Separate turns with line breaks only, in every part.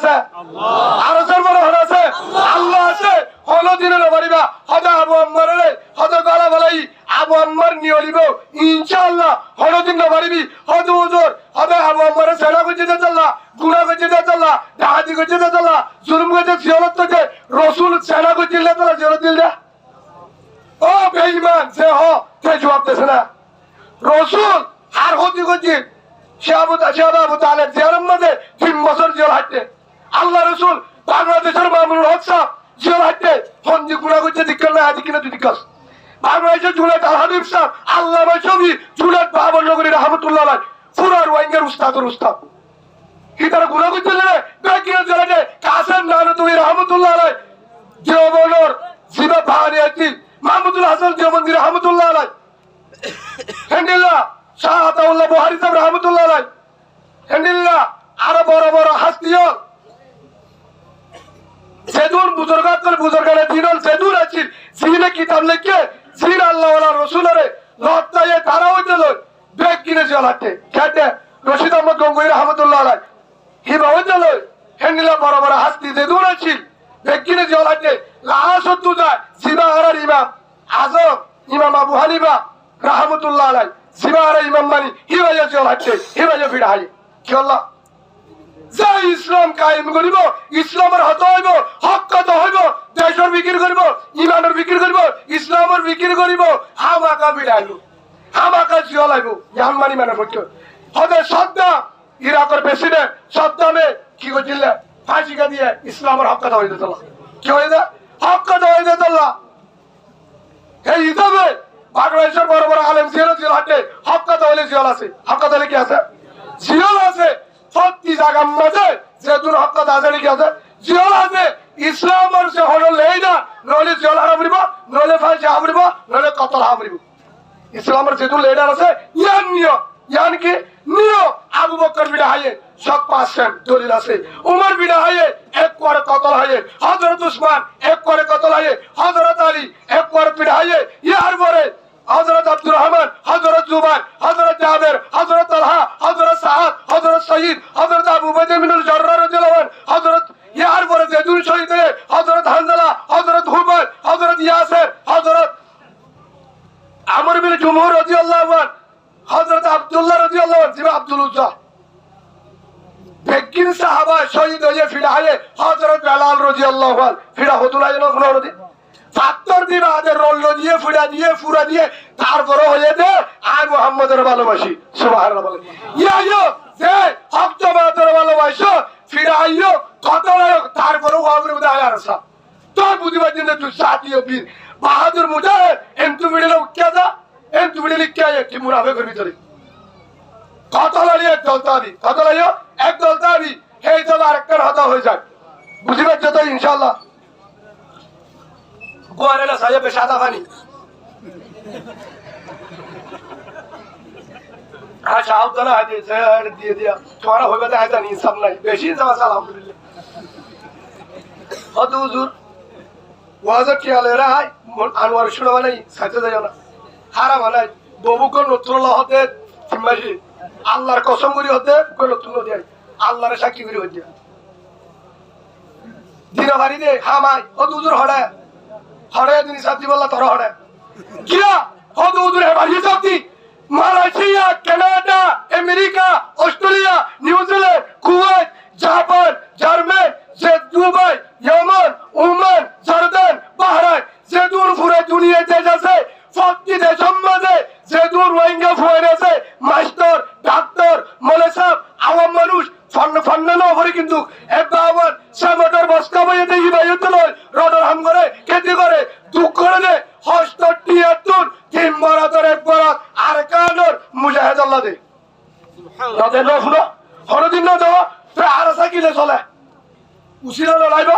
আছে? আরশের বড় হল আছে? আল্লাহ আছে। হলো দিনের বাড়িবা হদা আবু আম্মার হদা গলা গলাই আবু আম্মার নিয়লিব ইনশাআল্লাহ হলো দিন বাড়িবি হদু হুজুর হদা আবু আম্মার সেনা গজিতে চললা গুনাহ গজিতে চললা ডাহাতি গজিতে চললা জুলুম গজিতে জিয়ারত করতে রাসূল সেনা গজিতে চললা জিয়ারত দিলরা ও বেঈমান সে হ তে জবাব দেছ না রাসূল আর হদি গজি শাহাবু তাআলা জিয়ারত মধ্যে 3 বছর জিয়ারত হাঁটতে আল্লাহ রাসূল বাংলাদেশের মামুনুল হক সাহেব জিয়ারত হাঁটতে ফন্দি গুনাহ গজিতে দিকল না আদি কিনা তুই দিকস বাংলাদেশের জুনায়েদ আল হাবিব সাহেব আল্লামা শফি জুনায়েদ বাবর নগরী রাহমাতুল্লাহ আলাইহি পুরা রোহিঙ্গার উস্তাদের উস্তাদ কি তারা গুনাহ করতে না বেকিয়ে জেলাতে কাসেম নানতুবি রাহমাতুল্লাহ আলাইহি দেওবন্দর জিবা ভারিয়াতি মাহমুদুল হাসান দেওবন্দি রাহমাতুল্লাহ আলাইহি হেন্ডিল্লাহ শাহ আতাউল্লাহ বুহারী সাহেব রাহমাতুল্লাহ আলাইহি হেন্ডিল্লাহ আরো বড় বড় হাস্তিও সেদুর বুজুর্গাত করে বুজুর্গানে দিনল সেদুর আছে জিনে কিতাব লিখে জিন আল্লাহ ওয়ালা রাসূলরে লতায়ে তারা হইতে লয় বেক কিনে জ্বালাতে খেতে রশিদ আহমদ গঙ্গোই রাহমাতুল্লাহ আলাইহি হিবা হইতে লয় হেন্ডিলা বড় বড় হাস্তি সেদুর আছে বেক কিনে জ্বালাতে লাহাসত যায় জিবা আরার ইমাম আজম ইমাম আবু হানিফা রাহমাতুল্লাহ আলাইহি জিবা আরার ইমাম মানি হিবা জ্বালাতে হিবা ফিড়াই কি আল্লাহ যে ইসলাম কায়েম করিব ইসলামের হত হইব হক কত হইব দেশের বিক্রি করিব ইমানের বিক্রি করিব ইসলামের বিক্রি করিব হামাকা বিড়াইব হামাকা জিয়ালাইব ইয়ান মানি মানে পক্ষে হতে সদ্দা ইরাকের প্রেসিডেন্ট সদ্দামে কি করছিল ফাঁসিকা দিয়ে ইসলামের হক কথা হইতে চলা কি হইতে হক কথা হইতে চলা এই হিসাবে বাংলাদেশের বড় বড় আলেম জিয়াল হাটে হক কথা হইলে জিয়াল আছে হক কথা হইলে কি আছে জিয়াল আছে সত্যি জায়গার মাঝে যেদুর হক কথা আছে নাকি আছে জিয়াল আছে ইসলামের সে হলো লেই না নইলে জিয়াল হারাবরিব নইলে ফাঁসি হাবরিব নইলে কতল হাবরিব ইসলামের যেদুর লিডার আছে ইয়ান নিয় ইয়ান কি নিয় আবু বকর বিনা হাইয়ে সব পাচ্ছেন দলিল আছে উমর বিনা হাইয়ে এক করে কতল হাইয়ে হযরত উসমান এক করে কতল হাইয়ে হযরত আলী এক করে পিড়া হাইয়ে ইয়ার পরে হযরত আব্দুর রহমান হযরত জুবাইর হযরত জাবের হযরত তালহা হযরত সাদ হযরত সঈদ হযরত আবু বকর বিনুল জাররাহ রাদিয়াল্লাহু আনহু হযরত ইয়ার পরে যেদুর শহীদ হযরত হানজালা হযরত হুবাইর হযরত ইয়াসির হযরত আমর বিন জুমহুর রাদিয়াল্লাহু আনহু হযরত আব্দুল্লাহ রাদিয়াল্লাহু আনহু জিবা আব্দুল উজ্জা বেগিন সাহাবা শহীদ হয়ে ফিরা হয়ে হযরত বেলাল রাদিয়াল্লাহু আনহু ফিরা হতুলাই না কোন রদি ফাত্তর দিন আদের রল্ল দিয়ে ফুড়া দিয়ে ফুরা দিয়ে তারপরে হয়ে দে আর মুহাম্মদের ভালোবাসি সুবহানাল্লাহ বলে ইয়া যে হক জমাতের ভালোবাসো ফিরা আইও কত তারপরে ওয়াবরে মধ্যে আয়া রাসা তোর বুঝিবার জন্য তুই সাথীও বীর বাহাদুর মুজাহিদ এন্টু মিডলে উঠিয়া যা এন্টু মিডলে কি আয় কি মুনাফিকের ভিতরে কত লালি এক দলতাবি কত লাইও এক দলতাবি এই দল আরেকটা হতা হয়ে যায় বুঝিবার যত ইনশাআল্লাহ গোয়ারেলা সাহেব সাদা পানি আচ্ছা আউতলা হাদিস দিয়ে দিয়া তোমার হইবে দেখা জানি সব নাই বেশি যাওয়া আলহামদুলিল্লাহ হদ হুজুর ওয়াজ কি আলেরা হাই আনোয়ার শুনো মানে সাথে যাও না হারাম নাই ববুকর নতুল্লাহ হতে তিমাজি আল্লাহর কসম করি হতে কোন নতুন দেয় আল্লাহর সাক্ষী করি হতে দিনবাড়ি দে হামাই হদ হুজুর হড়া হড়ে দিন সাথী বললা তোর হড়ে কিয়া হদ হুজুর হে বাড়ি সাথী Malaysia Canada America Australia New Zealand Kuwait Japan German Dubai Yemen Oman Jordan Bahrain যে দূর পুরো দুনিয়া দেশ আছে প্রতি দেশের মাঝে যে দূর রোহিঙ্গা ফুয়ার আছে মাস্টার ডাক্তার মলেসাব আওয়াম মানুষ ফান্নানো করে কিন্তু একবার সামটার বস্তা বইয়ে দেখি বাইতে নয় রডর হাম করে খেতে করে দুঃখ করে দে হস্ত তিয়াত্তর তিন বরাতর এক বরাত আর কানোর মুজাহিদ আল্লাহ দে তাদের না শুনো হরদিন না দেওয়া তো আর কিলে চলে উচিরা লড়াইব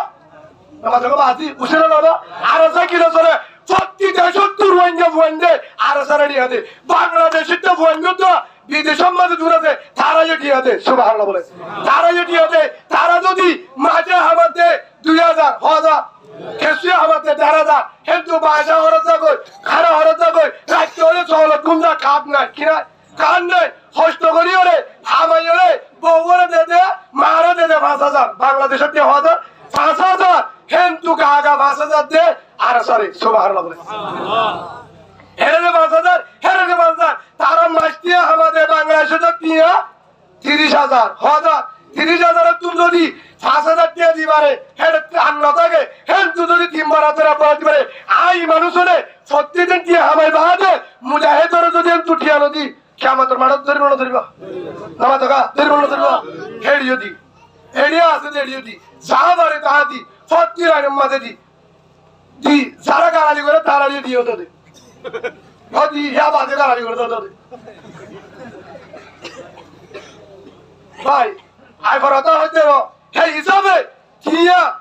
আমাদের বাদি উচিরা লড়াইব আর কিলে চলে প্রতি দেশের দূর রোহিঙ্গা ফুয়ান্ডে আর সারাড়ি হাতে বাংলাদেশের তো ফুয়ান্ড তো বিদেশের মাঝে দূর আছে তারা যে ঠিক আছে সুবহানাল্লাহ বলে তারা যে ঠিক আছে তারা যদি মাঝে আমাতে 2000 1000 কেসে আমাতে 10000 কিন্তু বাসা হরত যাবে খারা হরত যাবে রাখতে হলে চলে গুমরা খাপ না কিনা কান নাই কষ্ট করি ওরে হামাই ওরে বউরে দে মারা দে 5,000 বাংলাদেশের 5,000 হেন্তু গাগা 5,000 দে আর সরি সুবহানাল্লাহ হেরে 5,000 হেরে 5,000 তারা মাসটিয়া আমাদের বাংলাদেশে দিয়া 30,000 30,000 তুমি যদি 5,000 টাকা দিবারে হেরে আন্ন থাকে হেন্তু যদি 3 বার হাতে রাখা দিবারে আই মানুষরে প্রতিদিন কি হামাই বাহাদে মুজাহিদরে যদি তুটিয়া নদী কিয়ামতের মাঠত ধরিবা নামা থাকা ধরিবা হেড়িও দি হেড়িয়া আছে হেড়িও দি যা বারে তাহা দি প্রতি রাইনের মাঝে দি যারা গালালি করে তারা দিও তো দে দি ইয়া বাজে গালালি করে তো দে ভাই আই বড়তা হইতে হে হিসাবে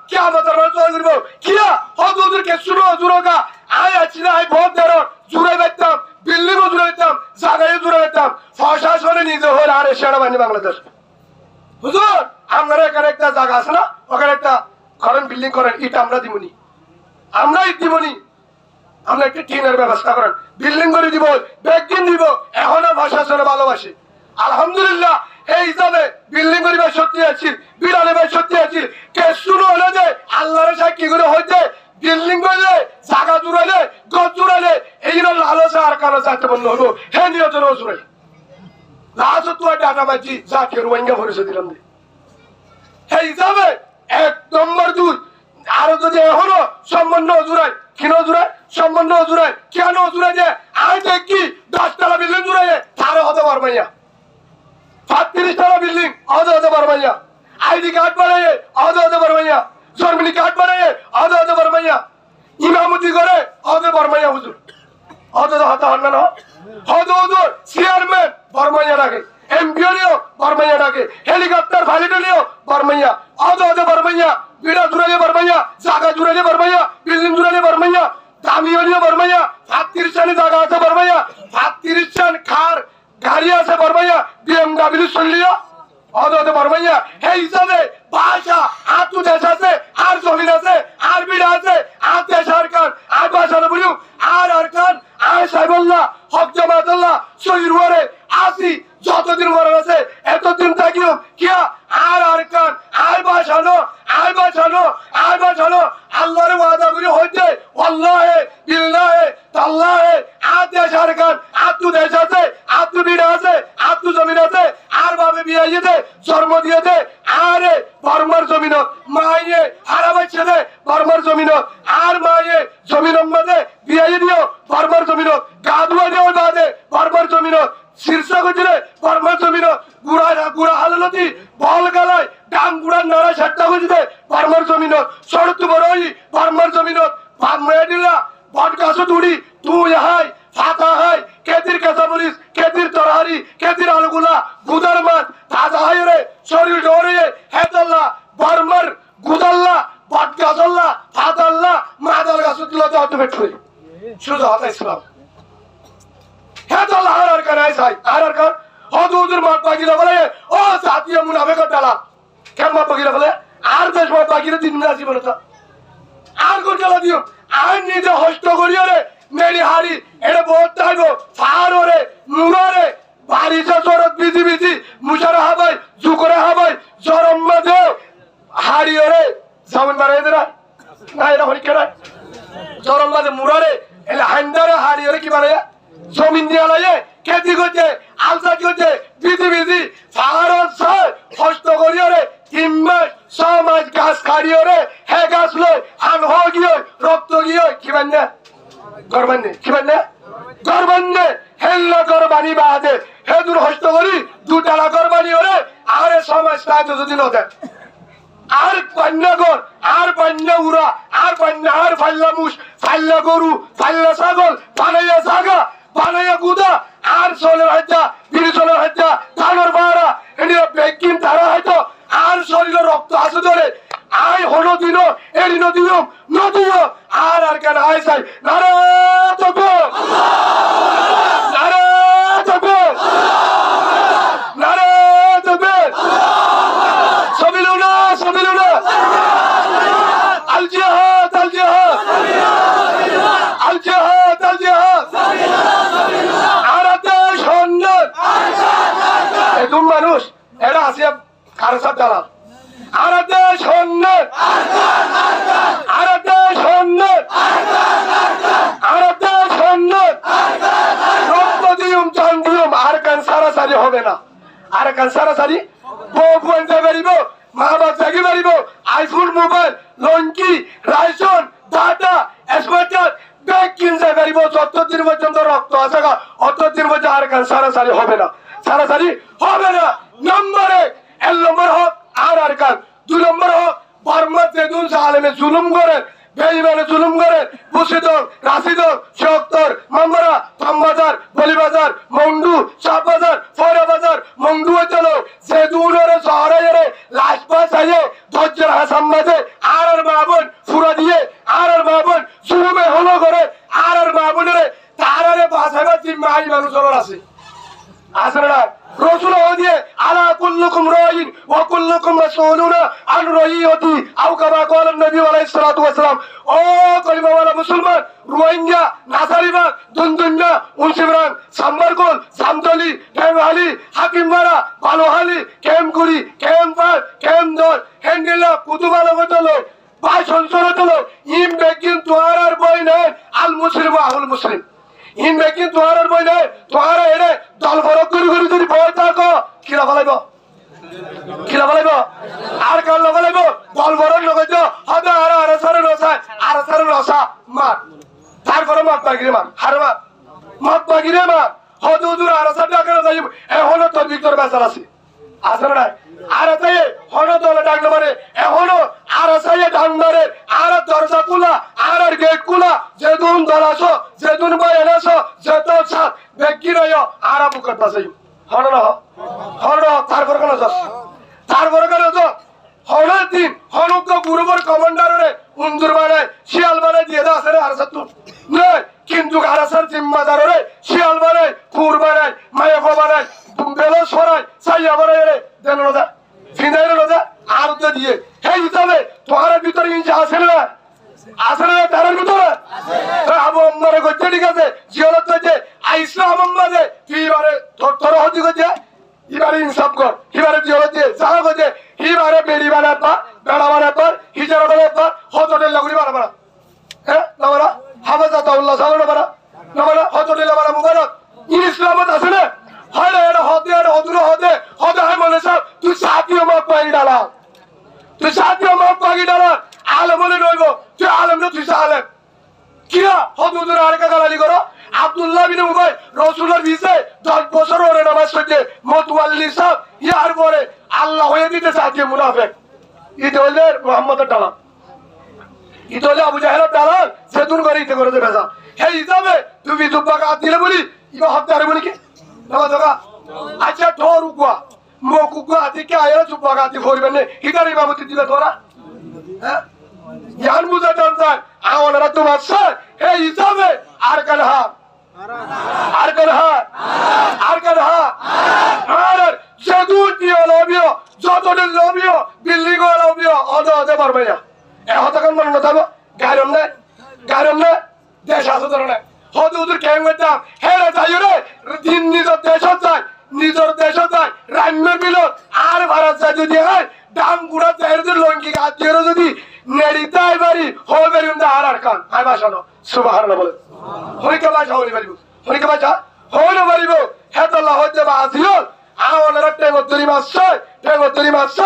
কিয়ামতের মাঠত ধরিব কিয়া হদুদুরকে শুনো জুরোগা আই আছি না আই বহুত দেরো জুড়ে বেতাম বিল্ডিংও জুড়ে বেতাম জায়গায় জুড়ে বেতাম প্রশাসনে নিজে হল আর সেনাবাহিনী বাংলাদেশ হুজুর আপনারা এখানে একটা জায়গা আছে না ওখানে একটা করেন বিল্ডিং করেন ইট আমরা দিবনি আমরা ইট দিবনি আমরা একটা টিনের ব্যবস্থা করেন বিল্ডিং করে দিব ব্যাগিন দিব এখনো প্রশাসনে ভালোবাসে আলহামদুলিল্লাহ এই হিসাবে বিল্ডিং করিবার সত্যি আছি বিরানবার সত্যি আছি কে শুনো হলে যে আল্লাহর সাক্ষী করে হইতে বিল্ডিং করলে জায়গা জুড়াইলে গছ জুড়াইলে এই জন্য লালসা আর কালো চাইতে বন্ধ হলো হে নিয়তন জুড়াই লাশ তো ডাটা মাঝি জাতীয় রোহিঙ্গা ভরেছে দিলাম হে হিসাবে 1 নম্বর 2 আরো যদি এখনো সম্বন্ধ জুড়াই কিনো জুড়াই সম্বন্ধ জুড়াই কেন জুড়াই যে আই দেখি 10 তলা বিল্ডিং জুড়াই তারে হতে পারবে না 35 তলা বিল্ডিং হতে পারবে না আইডি কার্ড বানাইয়ে হতে পারবে না জন্মনি কার্ড বানাইয়ে হতে পারবে না ইমামতি করে হতে পারবে না হুজুর হতে হন না হুজুর চেয়ারম্যান বর্মাইয়া রাখে এমপিও বর্মাইয়া রাখে হেলিকপ্টার ফাইলিটলিও বর্মাইয়া হতে বর্মাইয়া বিড়া জুড়াইয়ে বর্মাইয়া জায়গা জুড়াইয়ে বর্মাইয়া বিল্ডিং জুড়াইয়ে বর্মাইয়া দামিও বর্মাইয়া 35 টানি জায়গা আছে বর্মাইয়া 35 টান খার গাড়ি আছে বর্মাইয়া বিএমডব্লিউ চলিয়া হতে বর্মাইয়া হে হিসাবে ভাষা আতু দেশ আছে আর জমিন আছে আর বিড়া আছে আর দেশ আর কান আর ভাষা বলিও আর কান আর সাইবুল্লাহ হক জামাতুল্লাহ শহীদ ওরে আসি যতদিন মরণ আছে এতদিন থাকিও কিয়া আর কান আর বাঁচানো আল্লাহর ওয়াদা করে হইতে আল্লাহে বিল্লাহে তাল্লাহে আর দেশ আর কান আতু দেশ আছে আতু বিড়া আছে আতু জমিন আছে আর ভাবে বিয়ে দে জন্ম দিয়ে দে আরে বর্মার জমিন মাইয়ে হারাবাইছে দে বর্মার জমিন আর মাইয়ে জমিন মাঝে বিয়ে দিও বর্মার জমিন গা ধুয়া দেওয়া বাদে বর্মার জমিন শীর্ষক হয়েছিল বর্মার জমিন গুড়া হালতি বল গালায় ডাং গুড়ার নাড়া সাতটা হয়েছিল বর্মার জমিন সরতু বড়ই বর্মার জমিন মেয়েডিলা বট গাছ তুড়ি তুই হাই ফাতা হাই কেতির কাঁচা মরিচ কেতির তরহারি কেতির আলুগুলা গুদার মাছ তাজা হাই রে শরীর ডরে হেতাল্লা বর্মার গুদাল্লা বট গাছল্লা ফাতাল্লা মাদাল গাছ তুলা তো বেঠে শুধু হাতা ইসলাম হেতাল্লা আর কান আইসাই আর কান হজুর মাত বাগিলা বলে ও জাতীয় মুনাফেকর ডালা কেন মাত বাগিলা বলে আর দেশ মাত বাগিলে 3 দিন আসি বলে তো আর কোন ডালা দিও আর নিজে হস্ত করিও রে মেরি হারি এটা বহুত চাইবো ফার ওরে মুরারে বাড়িতে জরত বিধি মুশারা হাবাই জুকরে হাবাই জরম মাঝে হারি ওরে সামন মারাই দেরা না এটা হরি কেরা জরম মাঝে মুরারে এলে হান্দারে হারি ওরে কি মারাই জমিন দিয়া লাগে খেতি করছে আলসা করছে বিধি ফার হস্ত করিও রে 3 মাস 6 মাস গাছ খাড়িও রে হে গাছ লই হান হ গিয়ে রক্ত গিয়ে কি বান্না গরবান্নে হেল্লা গরবানি বাদে হেদুর হস্ত করি 2 টালা গরবানি ওরে আরে সমাজ কাজ যদি ন দেয় আর পান্নাগর আর পান্না উড়া আর পান্না আর ফাল্লা মুস ফাল্লা গরু ফাল্লা ছাগল বানাইয়া জাগা বানাইয়া গুদা আর চলের হাইতা বিড়ি চলের হাইতা ধানের বাড়া এদিকে বেকিন তারা হয়তো আর শরীরে রক্ত আছে ধরে আই হলো দিন এরিন দিও নদিও আর কেন আই চাই নারে তবে নারে তবে নারে তবে সবিলুনা আল জিহাদ আল জিহাদ আর দেশ দালাল আর দেশ অন্যের আর দেশ অন্যের আর দেশ অন্যের রক্ত দিউম চান দিউম আর কান সারাসারি হবে না আর কান সারাসারি বউ বলতে পারিব মা বাপ জাগি পারিব আইফোন মোবাইল লঞ্চি রাইসন ডাটা স্মার্টার ব্যাগ কিনতে পারিব যতদিন পর্যন্ত রক্ত আছে অতদিন পর্যন্ত আর কান সারাসারি হবে না সারাসারি হবে না নম্বর এক নম্বর হোক আর কান 2 নম্বর হোক বর্মা যেদুন আলেমে জুলুম করেন বেঈমানে জুলুম করেন মুর্শিদল রাশিদল শক্তর মামরা থামবাজার বলিবাজার মন্ডু শাহবাজার ফয়রাবাজার মন্ডু চলো যেদুনরে শহরে লাশপা চাইয়ে ধৈর্যের হাসাম মাঝে আর মাবন ফুরা দিয়ে আর মাবন জুলুমে হলো করে আর মাবনের তারারে বাঁচাবার জিম্মা এই মানুষের আছে আছে না রসুল দিয়ে আলা কুল্লুকুম রাইন ওয়া কুল্লুকুম মাসউলুনা আন রাইয়াতি আও কামা ক্বালা নবী আলাইহিস সালাতু ওয়াস সালাম ও কলিমাওয়ালা মুসলমান রোহিঙ্গা নাসারিবা দুনদুন্না উনসিবরান সাম্বারকোল সামতলি ঢেঙ্গালি হাকিমবাড়া বালোহালি কেমকুড়ি কেমপাল কেমদল হেন্ডিলা কুতুবালা গতলো বাই সংসরতলো ইম বেকিন তোয়ারার বই নাই আল মুসলিম আহুল মুসলিম ইন বেকিন তোয়ারার বই নাই তোয়ারা এরে দল ফরক করি করি যদি বই থাকো কিলা বলাইব আর কাল লাগাইব দল ফরক নগজ হবে আর সারে রসা মার তারপরে মাত বাগিরে মার হারবা মাত বাগিরে মার হদুদুর আর সাথে আকারে যাইব এখনো তোর ভিতর বেচার আছে আসলে না আর তাই হনো দলে ডাক মারে এখনো আর সাইয়ে ডাক মারে আর দরজা কুলা আর গেট কুলা যেদুন দলাসো যেদুন বাই এনাসো যেত সাত বেকি রয় আর বুকত বাসাই হনো না হনো তারপর কেন যাস তারপর কেন যাস হনের দিন হনুক গুরুবর কমান্ডারে উন্দুর বানায় শিয়াল বানায় দিয়ে দা আসলে আর সাত নয় কিন্তু আরাসার জিম্মাদারে শিয়াল বানায় কুর বানায় মায়াফা বানায় বেলো সরাই সাইয়া বানায় রে দেন না ফিনাই না আর দিয়ে হে হিসাবে তোমার ভিতরে ইঞ্চি আসে না তার ভিতরে আবু আম্মারে করছে ঠিক আছে জিয়ারত করছে ইসলাম আম্মাদে তুই এবারে তোর হদি করছে এবারে ইনসাফ কর এবারে জিয়ারত দিয়ে যাহা করছে এবারে বেড়ি বানায় পা বেড়া বানায় পর হিজারা বানায় পর হজরের লাগুড়ি বানা হ্যাঁ না বানা হাফেজাতাউল্লাহ সাল্লাল্লাহু বানা না বানা হজরের বানা মুবারক ইসলামত আছে না হয় না এটা হদে এটা হদুরে হদে হয় মনে সব তুই সাথীয় মাপ পাগি ডালা আলেম বলে রইব তুই আলেম না তুই আলেম কিয়া হদুরে আরেকা গালালি করো আব্দুল্লাহ বিন উবাই রাসূলের ভিসে 10 বছর ওরে নামাজ পড়তে মুতাওয়াল্লি সাহেব ইয়ার পরে আল্লাহ হয়ে দিতে সাথী মুনাফিক এটা হইলে মুহাম্মদের ডালা এটা হইলে আবু জাহেলের ডালা সেতুন করে ইতে করে দেবে হে হিসাবে তুমি জুব্বাকে হাত দিলে বলি ইবা হত্যা আর বলি কি আচ্ছা ঢোর উগুয়া মুখ উগুয়া দিকে আয়রা চুপা গাতি ফরিবেন নে হিদারি বাবতি দিলে তোরা হ্যাঁ জ্ঞান বুঝা জানতাম আমারা তোমার স্যার এই হিসাবে আর কাল আর যেদুর দিয়ে লবিও যতদিন লবিও বিল্ডিং লবিও অদে পারবে না এখন মনে না থাকবো গায়রম না দেশ আছে ধরনের হদুদুর কেন করতাম হেরে যাই রে দিন নিজের দেশ যায় রান্নার বিলত আর ভারত যায় যদি হয় ডাম গুড়া চাইর লঙ্কি গাছ দিয়ে যদি নেড়িতে পারি হয়ে পারি আর কান আই বাসানো সুবহানাল্লাহ বলে হরিকে বাসা হরি পারিব হরিকে বাসা হইলে পারিব হেতল্লাহ হইতে বা আজিও আমারা টেঙ্গরি মাছ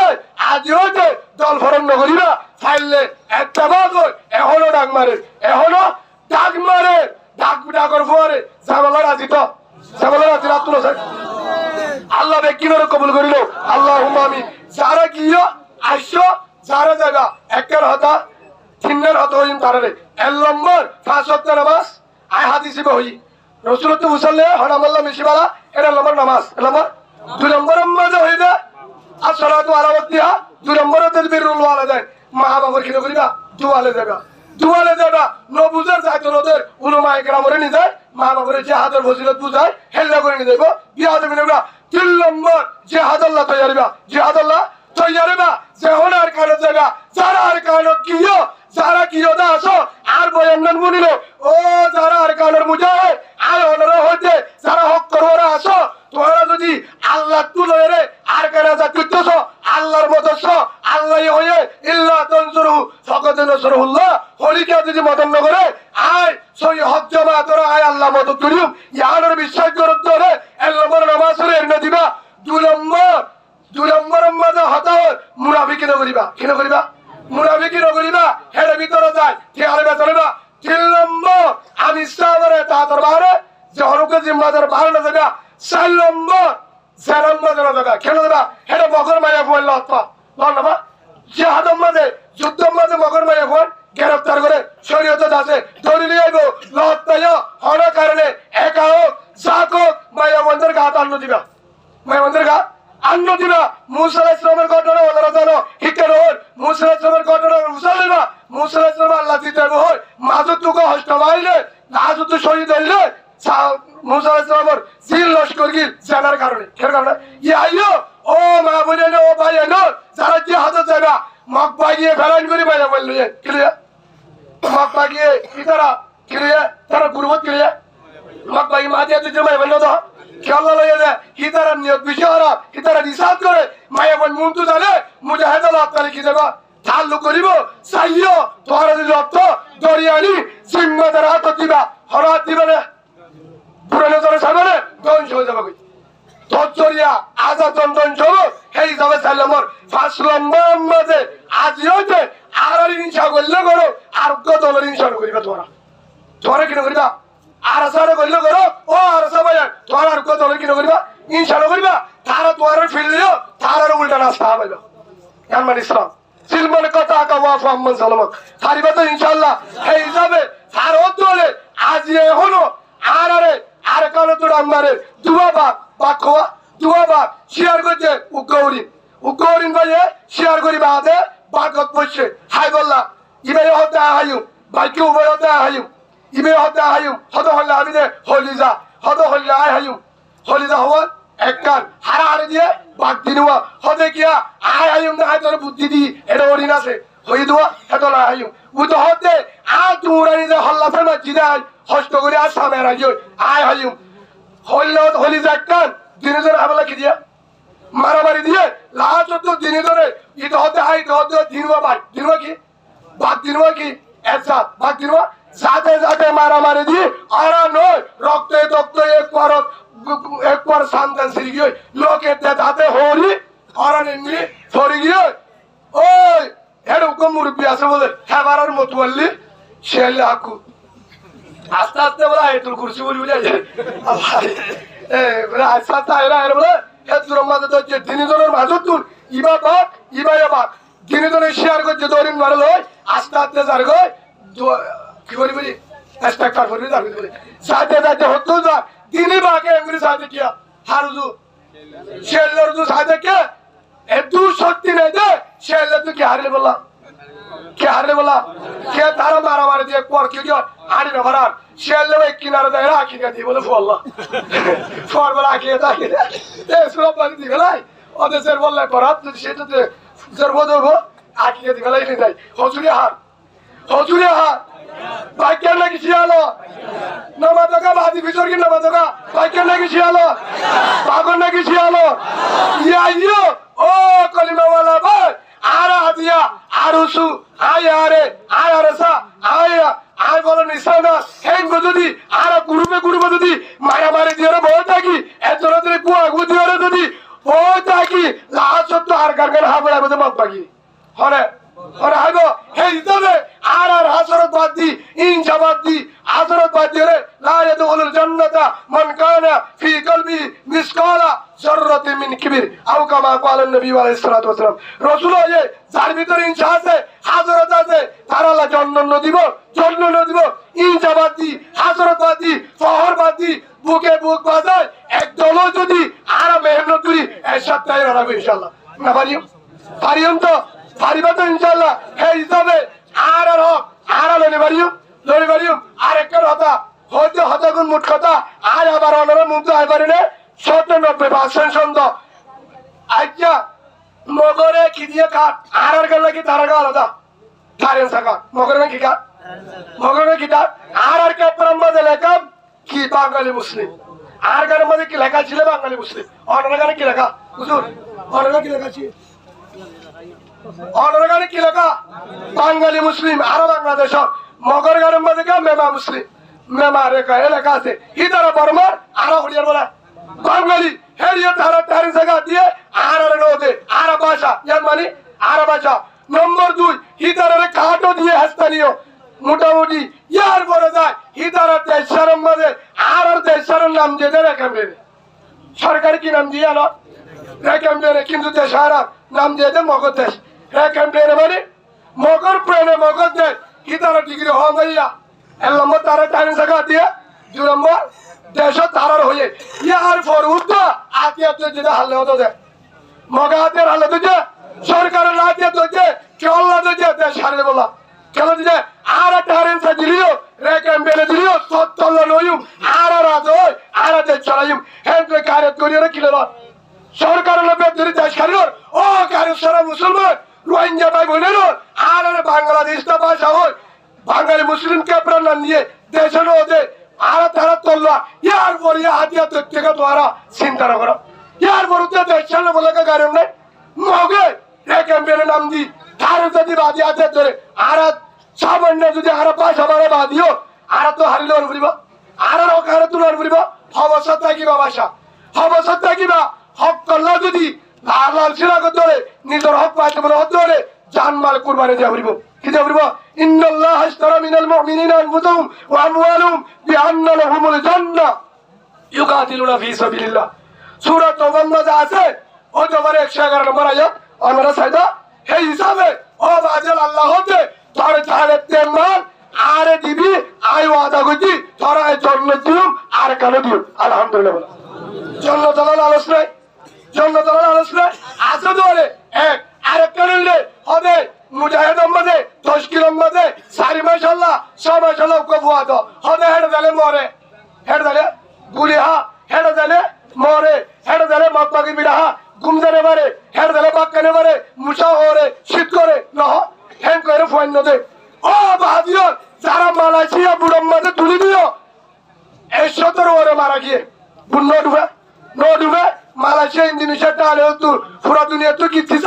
আজিও যে দল ফরন নগরীরা ফাইললে একটা বাদ এখনো ডাক মারে ডাকর পরে জামালার আজি তো জামালার আজি রাতুল হোসেন আল্লাহ বেকিনের কবুল করিল আল্লাহুম্মা আমিন যারা গিয়ে আইসো যারা জায়গা একের হতা তিনের হতা হইম তারারে এল নম্বর 5 ওয়াক্ত নামাজ আই হাদিসে বহি রাসূলুল্লাহ মুসাল্লি হানামাল্লাহ মিশিবালা এর নম্বর নামাজ নম্বর 2 নম্বর মাঝে হইবে আসসালাতু আলা ওয়াক্তিহা 2 নম্বর তাদবিরুল ওয়ালিদাইন মা বাবার কি করিবা দুয়ালে যাবা নবুজার জাতরদের উলামা ইকরামরে নি যায় মা বাবার জিহাদের ফজিলত বুঝায় হেল্লা করে নি যাইবো বিয়া দেব না 3 নম্বর জিহাদাল্লাহ তৈয়ারিবা যে হনার কারণে যাবা যারা আর কারণে কিও যারা কিও দা আসো আর বয়ান মুনিল ও যারা আর কারণে মুজাহিদ আর ওনারা হইতে যারা হক করওরা আসো তোমরা যদি আল্লাহ তুলরে আর কারণে যা করতেছো আল্লাহর মদস্য আল্লাহ হয়ে ইল্লা তানসুরু ফাকাদ নাসরুল্লাহ হলিকা যদি মদন নগরে আয় সই হজ জমা তোরা আয় আল্লাহ মদদ করিম ইয়ানোর বিশ্বাস করত ধরে এলমর নামাজ রে এনে দিবা দুই নম্বর মাঝে হতা মুনাফিকি নগরিবা কি নগরিবা মুনাফিকি নগরিবা হেরে ভিতরে যায় ঠিক আরে বেতরিবা 3 নম্বর আমি সাবরে তা দরবারে যে হরকে জিম্মাদার ভালো না যাবে 4 নম্বর জানাম না যাবে কেন যাবে হেরে মগর মায়া বলল অথবা বল না জিহাদের মাঝে যুদ্ধের মাঝে মগর মায়া বল গ্রেফতার করে শরীয়তে আছে ধরে নিয়ে আইবো লহতায়া হওয়ার কারণে একা হোক জাক হোক মায়া বন্ধের গাত আন্ন দিবা মায়া বন্ধের গাত আন্ন দিবা মুসা আলাইহিস সালামের ঘটনা ওরা জানো হিকের হল মুসা আলাইহিস সালামের ঘটনা উসাল দিবা মুসা আলাইহিস সালাম আল্লাহ দিতে হয় মাজুত তুকো হস্ত বাইলে নাজুত শহীদ হইলে মুসা আলাইহিস সালামের জিল লস্কর গিল জানার কারণে কেন কারণে আইও ও মা বলে ও ভাই এনো যারা জিহাদে যাবা মক্কা গিয়ে ফেরান করে মায়া বলল ক্লিয়ার মক্কা গিয়ে ইতারা ক্লিয়ার তারা গুরুবত ক্লিয়ার মক্কা গিয়ে মাদিয়া দিতে মায়া বলল তো খেলা লয়ে যায় ইতারা নিয়ত বিষয়রা ইতারা নিষাদ করে মায়া বল মুন্তু জানে মুজাহিদ আল্লাহ তাআলা কি দেবা চালু করিব চাইও তোরা যদি রক্ত দরিয়ানি জিম্মাদার হাত দিবা হরাত দিবা না পুরানো ধরে সামনে ধ্বংস হয়ে যাবে কই ধৈর্যরিয়া আজাদন ধ্বংস হবো সেই যাবে 4 নম্বর 5 নম্বর মাঝে আজি হইতে আর ইনশা করলে করো আর কত ইনশা করিবা তোরা কিনা করিবা আর সারে করলে করো ও আর সবাই তোরা আর কত কিনা করিবা ইনশা করিবা তারা তোরা ফিরলিও তারার উল্টা রাস্তা হবে জানমান ইসলাম সিলমান কথা আকা ওয়াফ আম্মান সালামত হারিবা তো ইনশাআল্লাহ এই হিসাবে আর দলে আজি এখনো আর কারো তোর আমারে দুয়া বাকোয়া দুয়া বাক শেয়ার করছে উগৌরিন ভাইয়ে শেয়ার করি বাদে বাকত বসছে হাই বললা ইবে হতে হাইম বাইকে উবে হতে হাইম ইবে হতে হাইম হত হল্লা আমি দে হলিজা হত হল্লা আই হাইম হলিজা হওয়া একখান হারা দিয়ে বাক দিনুয়া হতে কিয়া আই হাইম না তোর বুদ্ধি দি এটা ওরিন আছে হই দুয়া হেতলা হাইম বুঝতে হতে আ তুরানি যে হল্লা ফেমা জিদাই হস্ত করে আর সামনে রাজি আয় হাইম হলি যাকান দিনে ধরে হামলা কি দিয়া মারামারি দিয়ে লাস্ট তো দিনে ধরে ঈদ হতে হাই হতে দিনবা ভাই দিনবা কি বাদ দিনবা কি একসাথ বাদ দিনবা যাতে মারামারি দিয়ে আর নয় রক্তে তক্ত একবার সান্তান সিরি গিয়ে লোকের হাতে হরি আর নিয়ে সরি গিয়ে ওই এরকম মুরব্বী আছে বলে হেবারের মতো বললি শেল্লা হাকু আস্তে আস্তে বলা এতুল কুরসি বলি বুঝা যায় আস্তে আস্তে আয়রা এর বলে এতুর মাঝে তো যে দিনজনের মাঝে তুল ইবা বাক দিনজনের শেয়ার করছে দরিন মারে লয় আস্তে আস্তে যার গয় কি বলি বলি ইন্সপেক্টর করবি যাবি বলে সাথে হতো যা দিনই বাকে এমনি সাথে কিয়া হারুজু শেল্লার জু সাথে কে এত শক্তি নেই দে শেল্লা তুই কি হারলে বললা কে হারলে বলা কে তারা মারামারি দিয়ে পর কি হারি না ভরার শেল্লা এক কিনারে দেয় রাখি দিয়ে বলে বললা ফর বলা আঁকিয়ে থাকে সব বাড়ি দিবে নাই ওদের বললে পরাত যদি সেটাতে সর্বদর্ভ আঁকিয়ে দিবে নাই যাই হজুরি হার বাইকের নাকি শিয়ালো নামাজকা বাদি ভিতর কি নামাজকা বাইকের নাকি শিয়ালো পাগল নাকি শিয়ালো ইয়া ও কলিমাওয়ালা ভাই আরা দিয়া আরুসু আয় আরেসা আয় বলো নিশানা হেন যদি আরা গ্রুপে যদি মারামারি দিয়ে বই থাকি এজন্য যদি কুয়াগু দিয়ে যদি বই থাকি লাস্ট তো আর গান হাবড়া বলে মত পাকি হরে হাইব হে হিসাবে আর হাসরত বাদ দি ইনশা বাদ দি হাসরত বাদ দিয়ে রে লা ইয়াদখুলুল জান্নাতা মান কানা ফি কলবি মিসকালা যাররাতিন মিন কিবির আও কামা ক্বালা নবী আলাইহিস সালাতু ওয়াস সালাম রাসূল হয়ে যার ভিতরে ইনশা আছে হাসরত আছে তার আল্লাহ জান্নাত দিব ইনশা বাদ দি হাসরত বাদ দি ফহর বাদ দি বুকে বুক বাজায় একদল যদি আর মেহনত করি এরশাদ তাই রাখবে ইনশাআল্লাহ না পারিম তো পারিবা তো ইনশাআল্লাহ হে হিসাবে আর লড়ে পারিম আর একটা কথা হয়তো হতাগুন মুঠ কথা আর আবার অনরা মুখ আয় পারি না 97% সন্দ আচ্ছা মগরে কি দিয়ে কাট আর গেল কি তারা গা আলাদা তারেন সাকা মগরে কি কাট মগরে কি কাট আর কে পরম্পরা লেখা কি বাঙালি মুসলিম আর গানের মধ্যে কি লেখা ছিল বাঙালি মুসলিম অনরা গানে কি লেখা হুজুর অনরা কি লেখা ছিল অনরগানে কি লেখা বাঙালি মুসলিম আরো বাংলাদেশ মগর গানের মধ্যে মেমা মুসলিম মেমা রেখা এলাকা আছে ইতারা বর্মার আরো হরিয়ার বলা বাঙালি হেরিয়ে তারা তারি জায়গা দিয়ে আর নদে আর ভাষা ইয়ার মানে আর ভাষা নম্বর 2 হিতারে কাটো দিয়ে হাস্তানিও মোটামুটি ইয়ার পরে যায় হিতারা দেশের মধ্যে আর দেশের নাম দিয়ে রেখে দেবে সরকার কি নাম দিয়ে আলো রেখে দেবে কিন্তু দেশের নাম দিয়ে দেয় মগধ দেশ রেখে দেবে মানে মগর প্রেমে মগধ দেশ হিতারা ডিগ্রি হওয়া যাইয়া এর নম্বর তারা টাইম জায়গা দিয়ে 2 নম্বর দেশ তারার হয়ে ইয়ার পর উদ্দা আতিয়াত যেটা হালে হতো দেয় মগা হাতের হালে তো যে সরকারের আতিয়াত হচ্ছে কেল্লা তো যে দেশ হারে বলা কেন দিলে আর টারেন্সা দিলিও রেখে বেলে দিলিও তত্তল নয়ুম আর রাজ হয় আর দেশ চালাইম হ্যাঁ কারেত করিয়ে রেখিল সরকারের লোক ধরে দেশ খারিল ও কারেত সারা মুসলমান রোহিঙ্গা ভাই বোনের আর বাংলাদেশটা ভাষা হয় বাঙালি মুসলিম ক্যাপ্রান নাম নিয়ে দেশের ওদে আর তারা তল্লা ইয়ার পর ইয়া হাতিয়া থেকে তোরা চিন্তা করো ইয়ার পর উত্তর দেশ সামনে বলে কারণ নাই মগে রেখে বেলে নাম দি তার যদি বাদি আছে ধরে আর সামান্য যদি আর পয়সা বাড়ে বাদিও আর তো হারিল ফুরিব আর কারে তুলার ফুরিব অবস্থা থাকিবা ভাষা অবস্থা থাকিবা হক করলা যদি লাল সিরাগ ধরে নিজের হক পাইতে বলে হক ধরে জানমাল কুরবানি দেওয়া ফুরিব কি দেওয়া ফুরিব ইন্নাল্লাহ আশতারা মিনাল মুমিনিনা আনফুসাহুম ওয়া আমওয়ালুহুম বিআন্না লাহুমুল জান্নাহ ইউকাতিলুনা ফি সাবিলিল্লাহ সূরা তাওবার মধ্যে আছে ও তোমার 111 নম্বর আয়াত আমরা সাইদা এই হিসাবে ও বাজাল আল্লাহ হতে তোর ছাড়ে তেমান আরে দিবি আই ওয়াদা করছি তোরা জন্ম দিম আর কেন দিম আলহামদুলিল্লাহ বলো জন্ম দলাল আলোচ নাই জন্ম দলাল আলোচ নাই আছে ধরে এক আরেক কারণে হবে মুজাহিদের মধ্যে 10 কিলোর মধ্যে 4 মাশাআল্লাহ 6 মাশাআল্লাহ কবুয়া তো হবে হেড দালে মরে হেড দালে গুলি হা হেড দালে মরে হেড দালে মকবাগি বিড়া গুমদারে মারে হেড দালে বাক্কানে মারে মুসা হরে শীত করে না হ্যাং করে ফোন নদে ও বাহাদিও যারা মালয়েশিয়া বুড়ম মাঝে তুলি দিও 117 ওরে মারা গিয়ে বুন ডুবে মালয়েশিয়া ইন্দোনেশিয়া টালে তো পুরা দুনিয়া তো কিছিস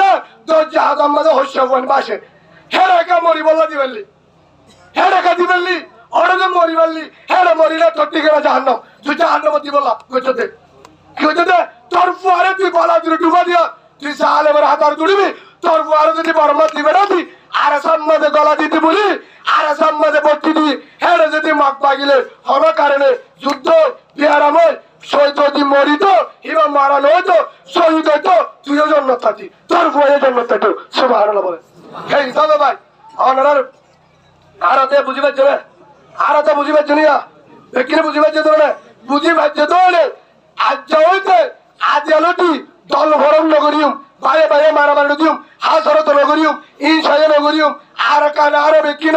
তো জাহাজ আমাদের হস্য ফোন বাসে হেরাকা মরি বললা দিবেলি হেরাকা দিবেলি ওরে যে মরি বললি হেরা মরিলে তত্তি গেলা জাহান্নাম তুই জাহান্নাম দিবলা কইছতে কি হইছে তোর ফুয়ারে তুই বলা দিলে ডুবা দিয়া তুই সালে বড় হাতার দুড়িবি তোর ফুয়ারে যদি বর্মা দিবে না তুই আর সম্মাদে গলা দিতে বলি আর সম্মাদে বর্তি দি হেরে যদি মাক পাগিলে হবে কারণে যুদ্ধ বিহারাময় শহীদ যদি মরিত হিবা মারানো হইতো শহীদ হইতো তুইও জন্ম থাকি তোর ফুয়ারে জন্ম থাকতো সুবহানাল্লাহ বলে এই দাদা ভাই অনার আরাতে বুঝিবার যাবে আরাতে বুঝিবার জনিয়া এখানে বুঝিবার যেত না বুঝিবার যেত না আজ যা হইতে আজ এলোটি দল ভরম নগরিয়ম বাইরে বাইরে মারামারি দিম হাসরত নগরিয়ম ইনশায়ে নগরিয়ম আর কান আর বেকিন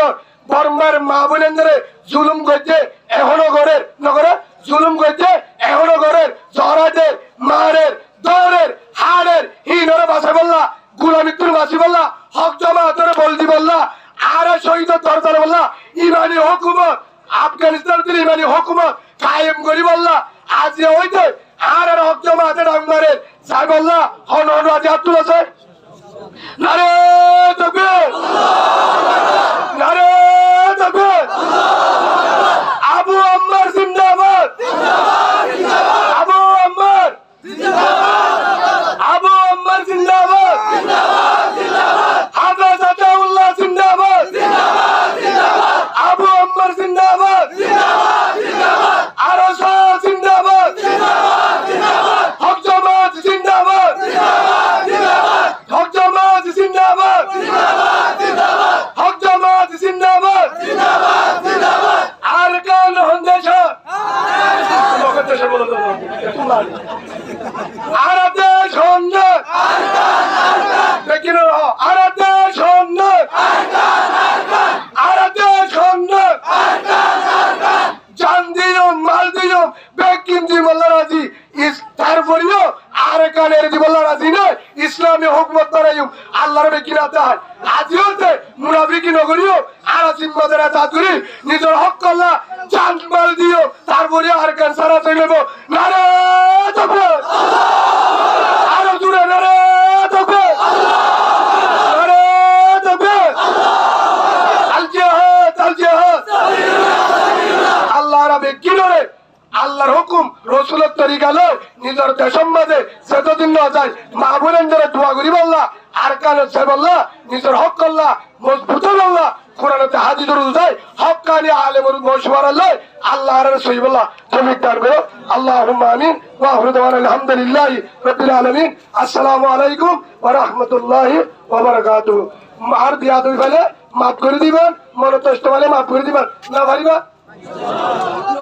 বর্মার মা বোনেন্দ্রে জুলুম করছে এখনো ঘরের নগরে জুলুম করছে এখনো ঘরের জহরাজের মারের দৌড়ের হাড়ের হিনরে বাসে বললা গুলামিত্তুর বাসি বললা হক জমা তোরে বলদি বললা আর শহীদ দরদার বললা ইমানি হুকুমত আফগানিস্তান থেকে ইমানি হুকুমত কায়েম করি বললা আজ হইতে আর হক জমা হাতে ডাং মারে যাই বললা হন হন আজ আব্দুল আছে নারে তাকবীর নারে তাকবীর আবু আম্মার জিন্দাবাদ আবু আম্মার আবু আম্মার জিন্দাবাদ হাফেজ আতাউল্লাহ জিন্দাবাদ আবু আম্মার জিন্দাবাদ আরশা জিন্দাবাদ হক জামাত জিন্দাবাদ হক জামাত জিন্দাবাদ হক জামাত জিন্দাবাদ আর কান হন্দেশ আর দেশ হন্দেশ দেখিন আর দেশ হন্দেশ আর দেশ হন্দেশ জান দিও মাল দিও বেকিম দি মোল্লা রাজি তারপরেও আর কানের দি মোল্লা রাজি নয় ইসলামী হুকুমত বানাইম আল্লাহর বেকিনা তার আজিও তে মুনাফিকি নগরিও আর জিম্মাদার তাদুরি নিজের হক করলা জান মাল দিও তারপরে আর কান সারা চলেব নারে তাকবীর আল্লাহ আর জুড়ে নারে তাকবীর নারে আল্লাহর হুকুম রসুলের তরিকা লয় নিজের দেশের মাঝে যতদিন না যায় মা বোনের যারা দোয়া করি বললা আর কানে সে বললা নিজের হক করলা মজবুত বললা কোরআনতে হাদিস যায় হক কানি আলেমর মশওয়ারা লয় আল্লাহ আর রাসূল বললা তুমি দান করো আল্লাহুম্মা আমিন ওয়া আখিরু দাওয়ানা আলহামদুলিল্লাহি রাব্বিল আলামিন আসসালামু আলাইকুম ওয়া রাহমাতুল্লাহি ওয়া বারাকাতুহু আর দিয়া দুই ফেলে মাফ করে দিবেন মনে কষ্ট হলে মাফ করে দিবেন না পারিবা